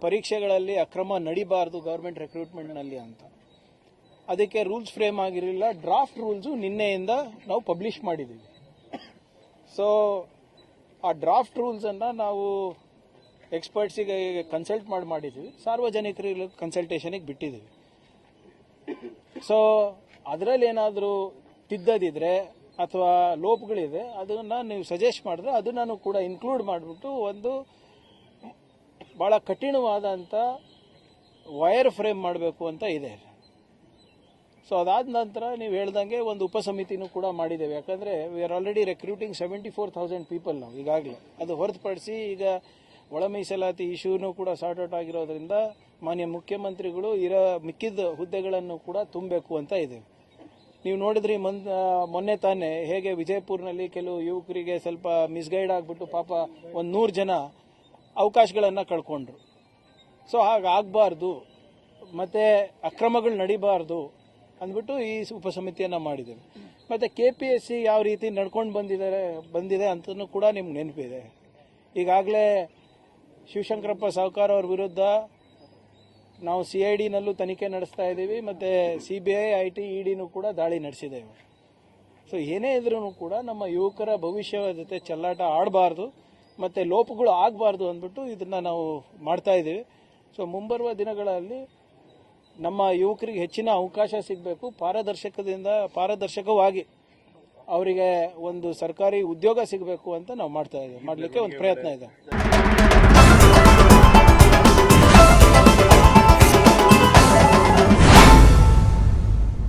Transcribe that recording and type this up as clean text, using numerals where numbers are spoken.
ಪರೀಕ್ಷೆಗಳಲ್ಲಿ ಅಕ್ರಮ ನಡಿಬಾರ್ದು ಗೌರ್ಮೆಂಟ್ ರೆಕ್ರೂಟ್ಮೆಂಟ್ನಲ್ಲಿ ಅಂತ. ಅದಕ್ಕೆ ರೂಲ್ಸ್ ಫ್ರೇಮ್ ಆಗಿರಲಿಲ್ಲ. ಡ್ರಾಫ್ಟ್ ರೂಲ್ಸು ನಿನ್ನೆಯಿಂದ ನಾವು ಪಬ್ಲಿಷ್ ಮಾಡಿದ್ದೀವಿ. ಸೊ ಆ ಡ್ರಾಫ್ಟ್ ರೂಲ್ಸನ್ನು ನಾವು ಎಕ್ಸ್ಪರ್ಟ್ಸಿಗೆ ಕನ್ಸಲ್ಟ್ ಮಾಡಿದ್ದೀವಿ, ಸಾರ್ವಜನಿಕರಿಗೆ ಕನ್ಸಲ್ಟೇಷನಿಗೆ ಬಿಟ್ಟಿದ್ದೀವಿ. ಸೊ ಅದರಲ್ಲಿ ಏನಾದರೂ ತಿದ್ದದಿದ್ರೆ ಅಥವಾ ಲೋಪಗಳಿದೆ ಅದನ್ನು ನೀವು ಸಜೆಸ್ಟ್ ಮಾಡಿದ್ರೆ ಅದನ್ನು ಕೂಡ ಇನ್ಕ್ಲೂಡ್ ಮಾಡಿಬಿಟ್ಟು ಒಂದು ಭಾಳ ಕಠಿಣವಾದಂಥ ವೈರ್ ಫ್ರೇಮ್ ಮಾಡಬೇಕು ಅಂತ ಇದೆ. ಸೊ ಅದಾದ ನಂತರ ನೀವು ಹೇಳ್ದಂಗೆ ಒಂದು ಉಪಸಮಿತಿನೂ ಕೂಡ ಮಾಡಿದ್ದೇವೆ. ಯಾಕಂದರೆ we are already recruiting 74,000 people ನಾವು ಈಗಾಗಲೇ. ಅದು ಹೊರತುಪಡಿಸಿ ಈಗ ಒಳ ಮೀಸಲಾತಿ ಇಶ್ಯೂನೂ ಕೂಡ ಸಾರ್ಟ್ ಔಟ್ ಆಗಿರೋದ್ರಿಂದ ಮಾನ್ಯ ಮುಖ್ಯಮಂತ್ರಿಗಳು ಮಿಕ್ಕಿದ ಹುದ್ದೆಗಳನ್ನು ಕೂಡ ತುಂಬಬೇಕು ಅಂತ ಇದೆ. ನೀವು ನೋಡಿದ್ರಿ ಮೊನ್ನೆ ತಾನೇ ಹೇಗೆ ವಿಜಯಪುರನಲ್ಲಿ ಕೆಲವು ಯುವಕರಿಗೆ ಸ್ವಲ್ಪ ಮಿಸ್ಗೈಡ್ ಆಗಿಬಿಟ್ಟು ಪಾಪ 100 ಜನ ಅವಕಾಶಗಳನ್ನು ಕಳ್ಕೊಂಡ್ರು. ಸೊ ಹಾಗಾಗಬಾರ್ದು, ಮತ್ತು ಅಕ್ರಮಗಳು ನಡಿಬಾರ್ದು ಅಂದ್ಬಿಟ್ಟು ಈ ಉಪಸಮಿತಿಯನ್ನು ಮಾಡಿದ್ದೇವೆ. ಮತ್ತು KPSC ಯಾವ ರೀತಿ ನಡ್ಕೊಂಡು ಬಂದಿದೆ ಅಂತಲೂ ಕೂಡ ನಿಮ್ಗೆ ನೆನಪಿದೆ. ಈಗಾಗಲೇ ಶಿವಶಂಕರಪ್ಪ ಸಾವ್ಕಾರ್ ಅವ್ರ ವಿರುದ್ಧ ನಾವು CIDನಲ್ಲೂ ತನಿಖೆ ನಡೆಸ್ತಾ ಇದ್ದೀವಿ, ಮತ್ತು CBI, IT, EDನೂ ಕೂಡ ದಾಳಿ ನಡೆಸಿದ್ದೇವೆ. ಸೊ ಏನೇ ಇದ್ರೂ ಕೂಡ ನಮ್ಮ ಯುವಕರ ಭವಿಷ್ಯದ ಜೊತೆ ಚೆಲ್ಲಾಟ ಆಡಬಾರ್ದು ಮತ್ತು ಲೋಪಗಳು ಆಗಬಾರ್ದು ಅಂದ್ಬಿಟ್ಟು ಇದನ್ನು ನಾವು ಮಾಡ್ತಾ ಇದ್ದೀವಿ. ಸೊ ಮುಂಬರುವ ದಿನಗಳಲ್ಲಿ ನಮ್ಮ ಯುವಕರಿಗೆ ಹೆಚ್ಚಿನ ಅವಕಾಶ ಸಿಗಬೇಕು, ಪಾರದರ್ಶಕವಾಗಿ ಅವರಿಗೆ ಒಂದು ಸರ್ಕಾರಿ ಉದ್ಯೋಗ ಸಿಗಬೇಕು ಅಂತ ನಾವು ಮಾಡಲಿಕ್ಕೆ ಒಂದು ಪ್ರಯತ್ನ ಇದೆ.